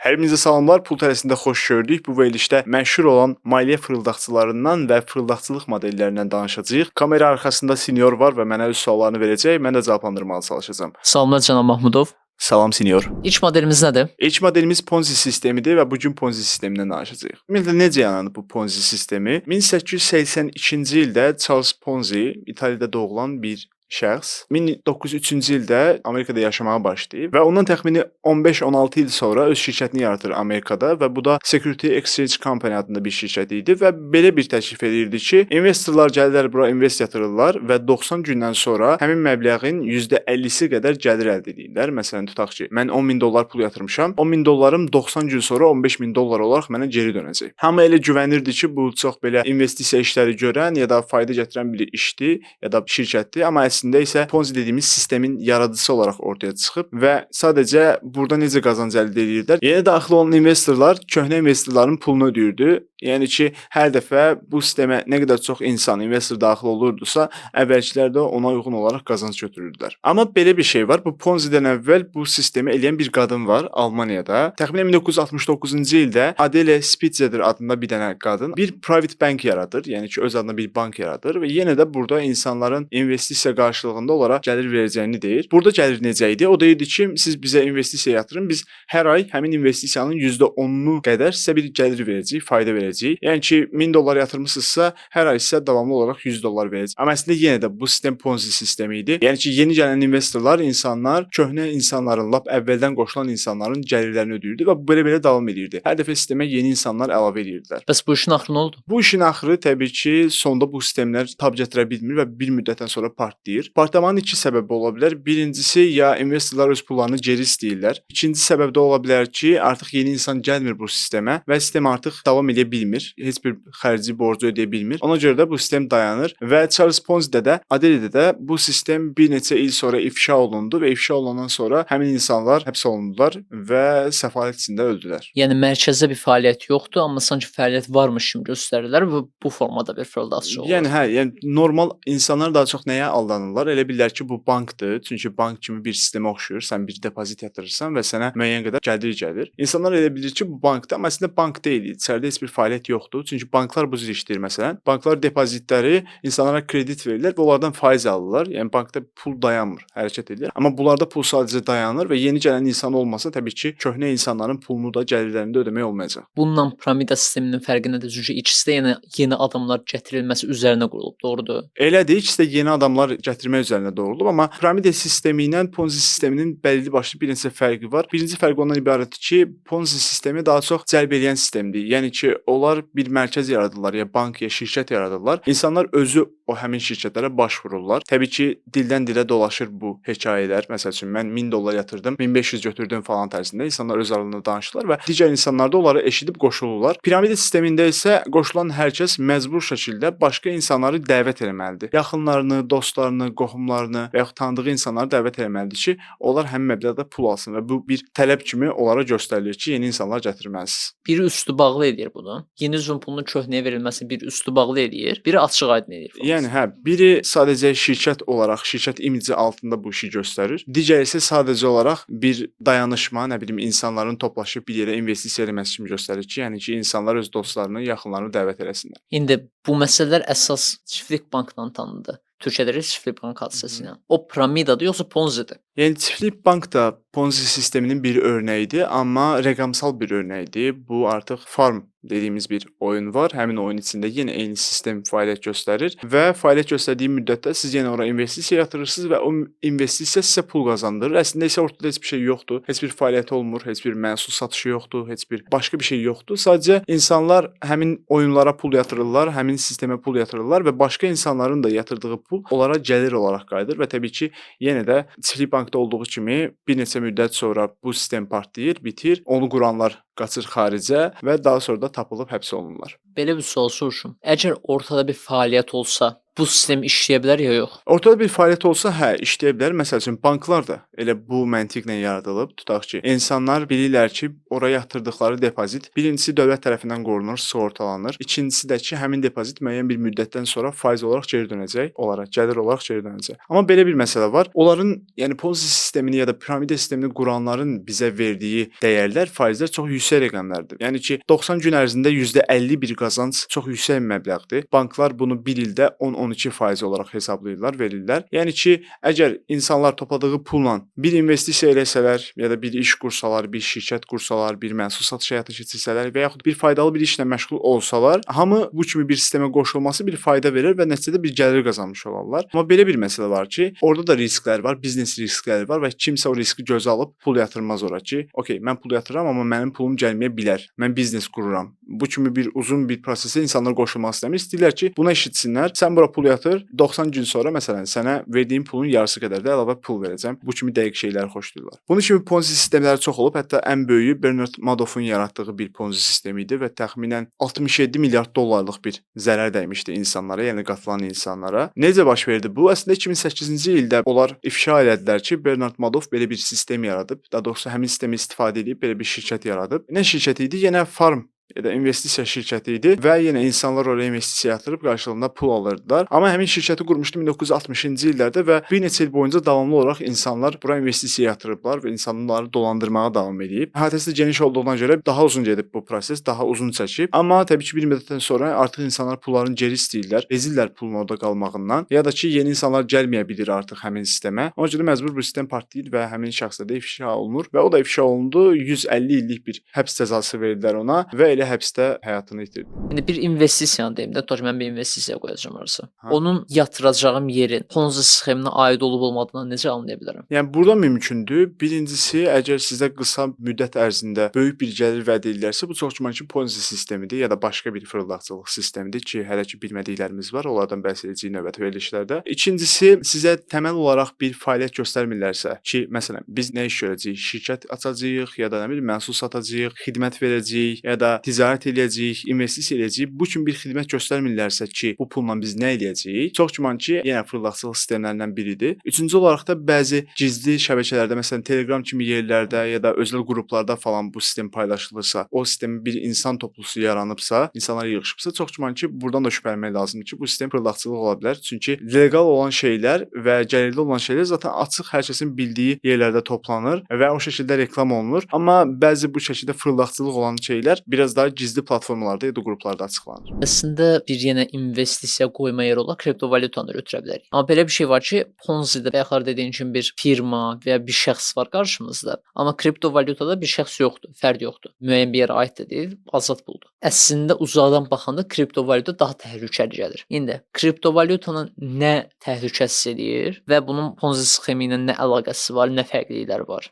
Hər birinizə salamlar. Pul tələsində xoş gördük. Bu verilişdə məşhur olan maliyyə fırıldaqçılarından və fırıldaqçılıq modellərindən danışacağıq. Kamera arxasında senior var və mənə öz suallarını verəcək. Mən də cavablandırmağa çalışacağam. Salamlar cənab Mahmudov. Salam senior. İlk modelimiz nədir? İlk modelimiz Ponzi sistemidir və bugün Ponzi sistemindən danışacağıq. Ümumiyyətlə necə yarandı bu Ponzi sistemi? 1882-ci ildə Charles Ponzi İtaliyada doğulan bir şəxs 1903-cü ildə Amerikada yaşamağa başlayıb və ondan təxmini 15-16 il sonra öz şirkətini yaradır Amerikada və bu da Security Exchange Company adında bir şirkət idi və belə bir təklif edirdi ki, investorlar gəlirlər bura invest yatırırlar və 90 gündən sonra həmin məbləğin %50-si qədər gəlir əldə edirlər. Məsələn, tutaq ki, mən 10 min dollar pul yatırmışam, 10 min dollarım 90 gün sonra 15 min dollar olaraq mənə geri dönəcək. Hamı elə güvənirdi ki, bu çox belə investisiya işləri görən ya da fayda gətirən bir işdir ya da şirkətdir, amma əslində isə Ponzi dediyimiz sistemin yaradıcısı olaraq ortaya çıxıb və sadəcə burada necə qazanc əldə edirlər? Yeni daxil olan investorlar köhnə investorların pulunu ödəyirdi. Yəni ki, hər dəfə bu sistemə nə qədər çox insan, investor daxil olurdusa, əvvəlkilər də ona uyğun olaraq qazanc götürürdülər. Amma belə bir şey var. Bu Ponzi-dən əvvəl bu sistemi eləyən bir qadın var Almaniyada. Təxminən 1969-cu ildə Adele Spitzer adında bir dənə qadın bir private bank yaradır. Yəni ki, öz adına bir bank yaradır və yenə də burada insanların investisiya qarşılığında olaraq gəlir verəcəyini deyir. Burada gəlir necə idi? O deyirdi ki, siz bizə investisiya yatırın, biz hər ay həmin investisiyanın %10-unu qədər sizə bir gəlir verəcəyik, fayda verəcəyik. Yəni ki, 1000 dollar yatırmısınızsa, hər ay sizə davamlı olaraq 100 dollar verəcək. Amma əslində yenə də bu sistem Ponzi sistemi idi. Yəni ki, yeni gələn investorlar, insanlar köhnə insanların, lap əvvəldən qoşulan insanların gəlirlərini ödəyirdi və belə davam edirdi. Hər dəfə sistemə yeni insanlar əlavə edirdilər. Bəs bu işin axırı nə oldu? Bu işin axırı təbii ki, sonda bu sistemlər tab gətirə bilmir və bir müddətdən sonra partlayır. Partlamanın iki səbəbi ola bilər. Birincisi, ya investorlar öz pullarını geri istəyirlər. İkinci səbəb də ola bilər ki, artıq yeni insan gəlmir bu sistemə və sistem artıq davam edə bilmir. Heç bir xərci borcu ödəyə bilmir. Ona görə də bu sistem dayanır və Charles Ponzi-də də, Adele-də də bu sistem bir neçə il sonra ifşa olundu və ifşa olunandan sonra həmin insanlar həbs olundular və səfalət içində öldülər. Yəni mərkəzdə bir fəaliyyət yoxdur, amma sanki fəaliyyət varmış kimi göstərirlər və bu formada bir fırıldaqçı olur. Yəni normal insanlar daha çox nəyə aldanırlar? Elə bilirlər ki, bu bankdır. Çünki bank kimi bir sistemə oxşuyur. Sən bir depozit yatırırsan və sənə müəyyən qədər gəlir gəlir. İnsanlar elə bilir ki, bu bankdır, amma əslində bank deyil. İçəridə heç bir fəaliyyət yoxdur. Çünki banklar bu cür işləyir məsələn. Banklar depozitləri insanlara kredit verirlər və onlardan faiz alırlar. Yəni bankda pul dayanmır, hərəkət edir. Amma bunlarda pul sadəcə dayanır və yeni gələn insan olmasa təbii ki, köhnə insanların pulunu da gəlirlərini də ödəmək olmayacaq. Bununla piramida sisteminin fərqi nədir? Çünki ikisi də yeni adamlar gətirilməsi üzərinə qurulub, doğrudur? Elədir, ikisi də yeni adamlar gətirmək üzərinə doğrulub, amma piramida sistemi ilə Ponzi sisteminin bəlli başlı bir neçə fərqi var. Birinci fərq ondan ibarətdir ki, Ponzi sistemi daha çox cəlb edən sistemdir. Yəni ki, onlar bir mərkəz yaradırlar, ya bank, ya şirkət yaradırlar. İnsanlar özü o həmin şirkətlərə başvururlar. Təbii ki, dildən dilə dolaşır bu hekayələr. Məsəl üçün mən 1000 dollar yatırdım, 1500 götürdüm falan tərzində insanlar öz aralarında danışırlar və digər insanlar da onları eşidib qoşulurlar. Piramida sistemində isə qoşulan hər kəs məcbur şəkildə başqa insanları dəvət etməlidir. Yaxınlarını, dostlarını, qohumlarını və yaxud tanıdığı insanları dəvət etməlidir ki, onlar həmin məbləğdə pul alsın və bu bir tələb kimi onlara göstərilir ki, yeni insanlar gətirməlisiniz. Biri üstü bağlı edir bunu. Yeni üzvün pulunun köhnəyə verilməsi bir üstü bağlı edir, biri açıq-aydın edir. Yəni biri sadəcə şirkət olaraq, şirkət imici altında bu işi göstərir. Digəri isə sadəcə olaraq bir dayanışma, nə bilim, insanların toplaşıb bir yerə investisiya etməsi kimi göstərir ki, yəni ki, insanlar öz dostlarını, yaxınlarını dəvət eləsinlər. İndi bu məsələlər əsas çiftlik bankla tanındı. Türkiyədə çiftlik bank hadisəsi ilə. O piramidadır yoxsa Ponzi-dir? Yəni çiftlik bank da Ponzi sisteminin bir örnəyidir, amma rəqəmsal bir örnəkdir. Bu artıq farm dediyimiz bir oyun var. Həmin oyun içində yenə eyni sistem fəaliyyət göstərir və fəaliyyət göstərdiyi müddətdə siz yenə ora investisiya yatırırsınız və o investisiya sizə pul qazandırır. Əslində isə ortada heç bir şey yoxdur. Heç bir fəaliyyət olmur, heç bir məhsul satışı yoxdur, heç bir başqa bir şey yoxdur. Sadəcə insanlar həmin oyunlara pul yatırırlar, həmin sistemə pul yatırırlar və başqa insanların da yatırdığı pul onlara gəlir olaraq qayıdır və təbii ki, yenə də çiftlik bankda olduğu kimi bir neçə müddət sonra bu sistem partlayır, bitir. Onu quranlar qaçır xaricə və daha sonra da tapılıb həbs olunurlar. Belə bir sual soruşum. Əgər ortada bir fəaliyyət olsa, bu sistem işləyə bilər ya yox? Ortada bir fəaliyyət olsa, hə, işləyə bilər. Məsəl üçün banklar da elə bu məntiqlə yaradılıb. Tutaq ki, insanlar bilirlər ki, ora yatırdıqları depozit birincisi dövlət tərəfindən qorunur, sığortalanır. İkincisi də ki, həmin depozit müəyyən bir müddətdən sonra faiz olaraq geri dönəcək, olaraq gəlir olaraq geri dönəcək. Amma belə bir məsələ var. Onların, yəni Ponzi sistemini ya da piramida sistemini quranların bizə verdiyi dəyərlər, faizlər çox yüksək rəqəmlərdir. Yəni ki, 90 gün ərzində %50 bir qazanc çox yüksək məbləğdir. Banklar bunu 1 ildə 10-12% olaraq hesablayırlar, verirlər. Yəni ki, əgər insanlar topladığı pulla bir investisiya eləsələr ya da bir iş qursalar, bir şirkət qursalar, bir məhsul satış həyata keçirsələr və yaxud bir faydalı bir işlə məşğul olsalar, hamı bu kimi bir sistemə qoşulması bir fayda verir və nəticədə bir gəlir qazanmış olarlar. Amma belə bir məsələ var ki, orada da risklər var, biznes riskləri var və kimsə o riski gözə alıb pul yatırmaz ora ki, okey, mən pul yatıram, amma mənim pulum gəlməyə bilər. Mən biznes qururam. Bu kimi bir uzun bir prosesə insanlar qoşulmaq istəmir. İstəyirlər ki, buna eşitsinlər. Sən bura pul yatır, 90 gün sonra məsələn sənə verdiyim pulun yarısı qədər də əlavə pul verəcəm. Bu kimi dəqiq şeyləri xoşlayırlar. Bunun kimi Ponzi sistemləri çox olub. Hətta ən böyüyü Bernard Madoff'un yaratdığı bir Ponzi sistemi idi və təxminən 67 milyard dollarlıq bir zərər dəymişdi insanlara, yəni qatılan insanlara. Necə baş verdi bu? Əslində 2008-ci ildə onlar ifşa elədilər ki, Bernard Madoff belə bir sistem yaradıb. Daha doğrusu həmin sistemi istifadə edib belə bir şirkət yaradıb. Nə şirkəti idi? Yenə farm ya da investisiya şirkəti idi və yenə insanlar oraya investisiya yatırıb qarşılığında pul alırdılar. Amma həmin şirkəti qurmuşdu 1960-cı illərdə və bir neçə il boyunca davamlı olaraq insanlar bura investisiya yatırıblar və insanları dolandırmağa davam edib. Əhatəsi də geniş olduğuna görə daha uzun gedib bu proses, daha uzun çəkib. Amma təbii ki, bir müddətdən sonra artıq insanlar pullarını geri istəyirlər, bezirlər pulun orada qalmağından ya da ki, yeni insanlar gəlməyə bilir artıq həmin sistemə. Ona görə məcbur bu sistem partlayır və həmin şəxsdə də ifşa olunur və o da ifşa olundu. 150 illik bir həbs cəzası verdilər ona və elə həbsdə həyatını itirdi. İndi bir investisiyanı deyim də, tutaq ki, mən bir investisiya qoyacağam arası. Onun yatıracağım yerin Ponzi sxeminə aid olub-olmadığını necə anlaya bilərəm? Yəni burada mümkündür. Birincisi, əgər sizə qısa müddət ərzində böyük bir gəlir vəd edirlərsə, bu çox güman ki, Ponzi sistemidir ya da başqa bir fırıldaqçılıq sistemidir ki, hələ ki bilmədiklərimiz var. Onlardan bəhs edəcəyik növbəti verilişlərdə. İkincisi, sizə təməl olaraq bir fəaliyyət göstərmirlərsə ki, məsələn, biz nə iş görəcəyik? Şirkət açacağıq ya da nə bilim məhsul satacağıq, xidmət verəcəyik ya da ticarət eləyəcəyik, investisiya eləyəcəyik. Bu kimi bir xidmət göstərmirlərsə ki, bu pulla biz nə eləyəcəyik? Çox güman ki, yenə fırıldaqçılıq sistemlərindən biridir. Üçüncü olaraq da bəzi gizli şəbəkələrdə, məsələn, Telegram kimi yerlərdə ya da özəl qruplarda falan bu sistem paylaşılırsa, o sistemin bir insan toplusu yaranıbsa, insanlar yığılmışsa, çox güman ki, buradan da şübhələnmək lazımdır ki, bu sistem fırıldaqçılıq ola bilər. Çünki leqal olan şeylər və gəlirli olan şeylər zaten açıq hər kəsin bildiyi yerlərdə toplanır və o şəkildə reklam olunur. Amma bəzi bu şəkildə fırıldaqçılıq olan şeylər biraz daha gizli platformalarda ya da qruplarda açıqlanır. Əslində bir yenə investisiya qoyma yeri olaraq kriptovalyutanı da götürə bilərik. Amma belə bir şey var ki, Ponzi-də bayaqlar dediyin kimi bir firma və ya bir şəxs var qarşımızda. Amma kriptovalyutada bir şəxs yoxdur, fərd yoxdur. Müəyyən bir yerə aid də deyil, azad puldur. Əslində uzaqdan baxanda kriptovalyuta daha təhlükəli gəlir. İndi kriptovalyutanın nə təhlükəsiz eləyir və bunun Ponzi sxemi ilə nə əlaqəsi var, nə fərqlilikləri var?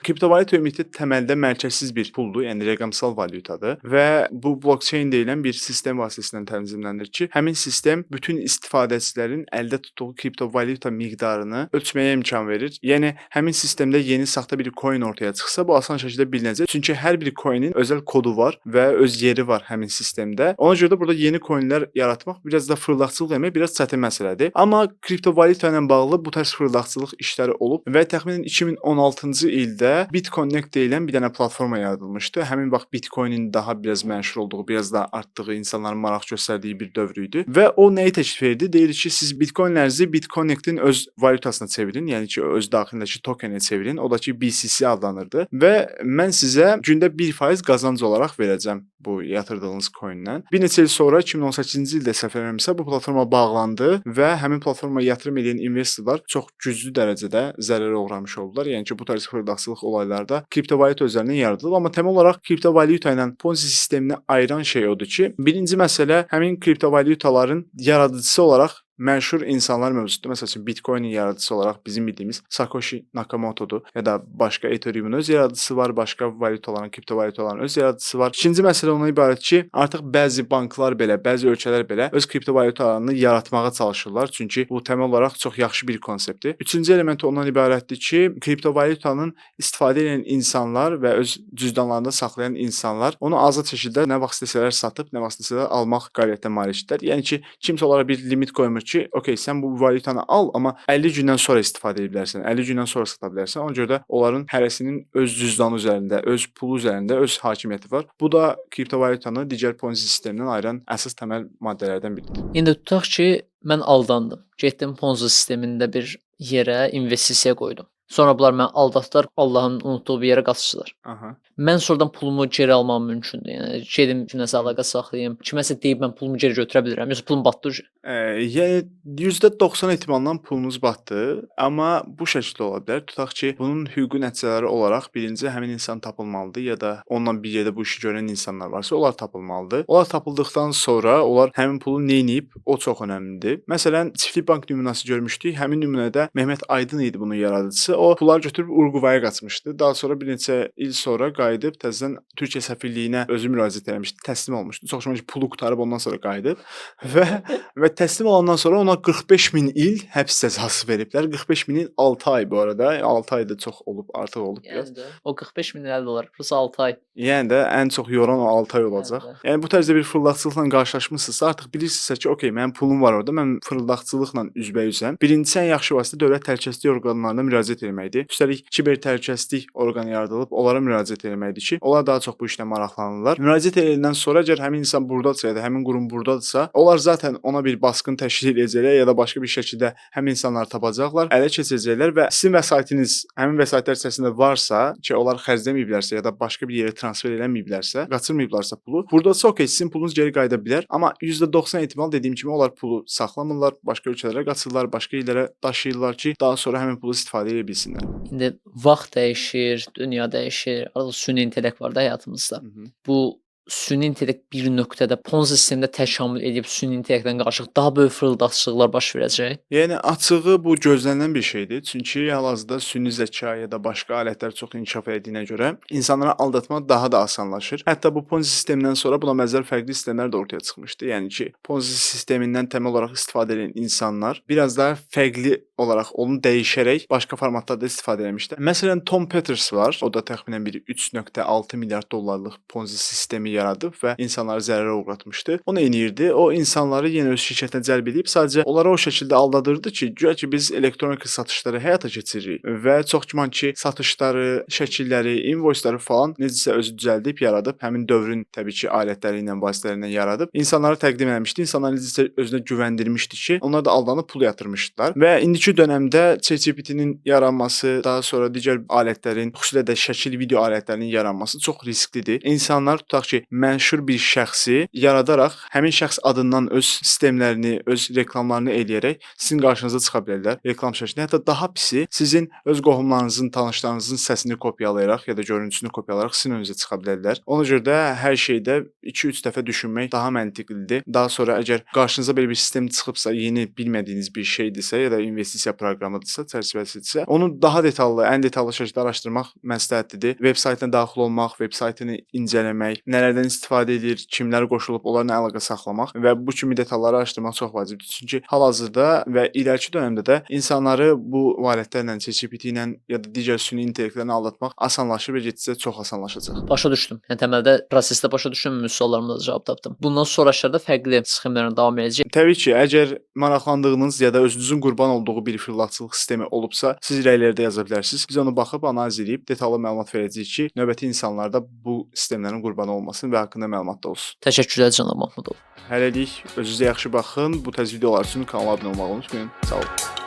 Kriptovalyuta ümumiyyətlə təməldə mərkəzsiz bir puldur, yəni rəqəmsal valyutadır və bu blockchain deyilən bir sistem vasitəsilə tənzimlənir ki, həmin sistem bütün istifadəçilərin əldə tutduğu kriptovalyuta miqdarını ölçməyə imkan verir. Yəni həmin sistemdə yeni saxta bir coin ortaya çıxsa, bu asan şəkildə bilinəcək. Çünki hər bir coinin özəl kodu var və öz yeri var həmin sistemdə. Ona görə də burada yeni coinlər yaratmaq biraz da fırıldaqçılıq etmək biraz çətin məsələdir. Amma kriptovalyuta ilə bağlı bu tərz fırıldaqçılıq işləri olub və təxminən 2016-cı ildə BitConnect deyilən bir dənə platforma yaradılmışdı. Həmin vaxt Bitcoin-in daha biraz məşhur olduğu, biraz da artdığı, insanların maraq göstərdiyi bir dövr idi və o nəyi təklif edirdi? Deyir ki, siz Bitcoinlərinizi BitConnect-in öz valyutasına çevirin, yəni ki, öz daxilindəki tokenə çevirin. O da ki, BCC adlanırdı və mən sizə gündə 1% qazanc olaraq verəcəm bu yatırdığınız coin-dən. Bir neçə il sonra 2018-ci ildə səhv eləmirəmsə bu platforma bağlandı və həmin platformaya yatırım edən investorlar çox güclü dərəcədə zərərə uğramış oldular. Yəni ki, bu tərz fırıldaqçılıq olaylarda kriptovalyuta özlərindən yaradılıb, amma təməl olaraq kriptovalyuta ilə Ponzi sistemini ayıran şey odur ki, birinci məsələ həmin kriptovalyutaların yaradıcısı olaraq məşhur insanlar mövcuddur. Məsəl üçün Bitcoin-in yaradıcısı olaraq bizim bildiyimiz Satoshi Nakamoto'dur ya da başqa Ethereum-un öz yaradıcısı var, başqa valyutaların, kriptovalyutaların öz yaradıcısı var. İkinci məsələ ondan ibarət ki, artıq bəzi banklar belə, bəzi ölkələr belə öz kriptovalyutalarını yaratmağa çalışırlar. Çünki bu təməl olaraq çox yaxşı bir konseptdir. Üçüncü element ondan ibarətdir ki, kriptovalyutanın istifadə edən insanlar və öz cüzdanlarında saxlayan insanlar onu azad şəkildə nə vaxt istəsələr satıb, nə vaxt istəsələr almaq qabiliyyətinə malikdirlər. Yəni ki, kimsə onlara bir limit qoymur ki, okey, sən bu valyutanı al, amma 50 gündən sonra istifadə edə bilərsən, 50 gündən sonra sata bilərsən. Ona görə də onların hərəsinin öz cüzdanı üzərində, öz pulu üzərində öz hakimiyyəti var. Bu da kriptovalyutanı digər Ponzi sistemindən ayıran əsas təməl maddələrdən biridir. İndi tutaq ki, mən aldandım. Getdim Ponzi sistemində bir yerə investisiya qoydum. Sonra bunlar məni aldatdılar, Allahın unutduğu bir yerə qaçışdılar. Aha. Mən sonradan pulumu geri almam mümkündür. Yəni gedim kiməsə əlaqə saxlayım, kiməsə deyib mən pulumu geri götürə bilirəm. Yoxsa pulum batdı. Yəni %90 ehtimalla pulunuz batdı, amma bu şəkildə ola bilər. Tutaq ki, bunun hüquqi nəticələri olaraq birinci həmin insan tapılmalıdır ya da onunla bir yerdə bu işi görən insanlar varsa, onlar tapılmalıdır. Onlar tapıldıqdan sonra onlar həmin pulu neyniyib, o çox önəmlidir. Məsələn, çiftlik bank nümunəsi görmüşdük. Həmin nümunədə Mehmet Aydın idi bunun yaradıcısı. O pulları götürüb Urugvaya qaçmışdı. Daha sonra bir neçə il sonra qayıdıb təzədən Türkiyə səfirliyinə özü müraciət etmişdi, təslim olmuşdu. Çox şükür pulu qurtarıb ondan sonra qayıdıb və təslim olandan sonra ona 45.000 il həbs cəzası veriblər. 45.000 il 6 ay bu arada. 6 ay da çox olub, artıq olub biraz. Yəni də o 45.000 $50, plus 6 ay. Yəni də ən çox yoran o 6 ay olacaq. Yəni bu tərzdə bir fırıldaqçılıqla qarşılaşmısınızsa, artıq bilirsinizsə ki, okey, mənim pulum var orada, mən fırıldaqçılıqla üzbəyüzəm. Birincisi ən yaxşı vasitə dövlət təhlükəsizlik orqanlarına müraciət etməkdir. Üstəlik kiber təhlükəsizlik orqanı yaradılıb, onlara müraciət etməkdir ki, onlar daha çox bu işlə maraqlanırlar. Müraciət edəndən sonra əgər həmin insan burdadırsa ya da həmin qurum burdadırsa, onlar zaten ona bir baskın təşkil edəcəklər ya da başqa bir şəkildə həmin insanları tapacaqlar, ələ keçirəcəklər və sizin vəsaitiniz həmin vəsaitlər içərisində varsa ki, onlar xərcləməyiblərsə ya da başqa bir yerə transfer eləməyiblərsə, qaçırmayıblarsa pulu, burdadırsa okey, sizin pulunuz geri qayıda bilər, amma %90 ehtimal dediyim kimi onlar pulu saxlamırlar, başqa ölkələrə qaçırlar, başqa illərə daşıyırlar ki, daha sonra həmin pulu istifadə edə bilsinlər. İndi vaxt dəyişir, dünya dəyişir, artıq süni intellekt var da həyatımızda. Bu süni intellekt bir nöqtədə Ponzi sistemində təkamül edib süni intellektdən qarşı daha böyük fırıldaqçılıqlar baş verəcək. Yəni açığı bu gözlənilən bir şeydir. Çünki hal-hazırda süni zəka ya da başqa alətlər çox inkişaf etdiyinə görə insanları aldatmaq daha da asanlaşır. Hətta bu Ponzi sistemindən sonra buna bənzər fərqli sistemlər də ortaya çıxmışdı. Yəni ki, Ponzi sistemindən təməl olaraq istifadə edən insanlar biraz daha fərqli olaraq onu dəyişərək başqa formatlarda istifadə etmişlər. Məsələn, Tom Peters var. O da təxminən bir 3.6 milyard dollarlıq Ponzi sistemi yaradıb və insanları zərərə uğratmışdı. O nə edirdi? O insanları yenə öz şirkətinə cəlb edib sadəcə onları o şəkildə aldadırdı ki, güya ki biz elektronik satışları həyata keçiririk və çox güman ki, satışları, şəkilləri, invoiceları falan necəsə özü düzəldib yaradıb, həmin dövrün təbii ki, alətləri ilə, vasitələri ilə yaradıb insanlara təqdim etmişdi. İnsanlar necəsə özünə güvəndirmişdi ki, onlar da aldanıb pul yatırmışdılar və indiki dövrdə ChatGPT-nin yaranması, daha sonra digər alətlərin, xüsusilə də şəkil, video alətlərinin yaranması çox risklidir. İnsanlar tutaq ki, məşhur bir şəxsi yaradaraq həmin şəxs adından öz sistemlərini, öz reklamlarını eləyərək sizin qarşınıza çıxa bilərlər reklam şəklində. Hətta daha pisi sizin öz qohumlarınızın, tanışlarınızın səsini kopyalayaraq ya da görüntüsünü kopyalayaraq sizin önünüzə çıxa bilərlər. Ona görə də hər şeydə 2-3 dəfə düşünmək daha məntiqlidir. Daha sonra əgər qarşınıza belə bir sistem çıxıbsa, yeni bilmədiyiniz bir şeydirsə ya da investisiya proqramıdırsa, çərçivəsidirsə, onu daha detallı, ən detallı şəkildə araşdırmaq məsləhətlidir. Veb saytına daxil olmaq, veb saytını incələmək, nələrdən istifadə edir, kimlər qoşulub, onlarla əlaqə saxlamaq və bu kimi detalları araşdırmaq çox vacibdir. Çünki hal-hazırda və irəli dövrdə də insanları bu alətlərlə, ChatGPT ilə ya da digər süni intellektlərlə aldatmaq asanlaşır və getdikcə çox asanlaşacaq. Başa düşdüm. Yəni təməldə prosesdə başa düşdüm, suallarıma da cavab tapdım. Bundan sonrakılarda fərqli sxemlərlə davam edəcək. Təbii ki, əgər maraqlandığınız ya da özünüzün qurban olduğu bir fırıldaqçılıq sistemi olubsa, siz rəylərdə yaza bilərsiniz. Biz onu baxıb analiz edib detallı məlumat verəcəyik ki, növbəti insanlarda bu sistemlərin qurbanı olmasın və haqqında məlumatda olsun. Təşəkkürlər cənab Mahmudov. Hələlik özünüzə yaxşı baxın. Bu tərz videolar üçün kanala abunə olmağı unutmayın. Sağ olun.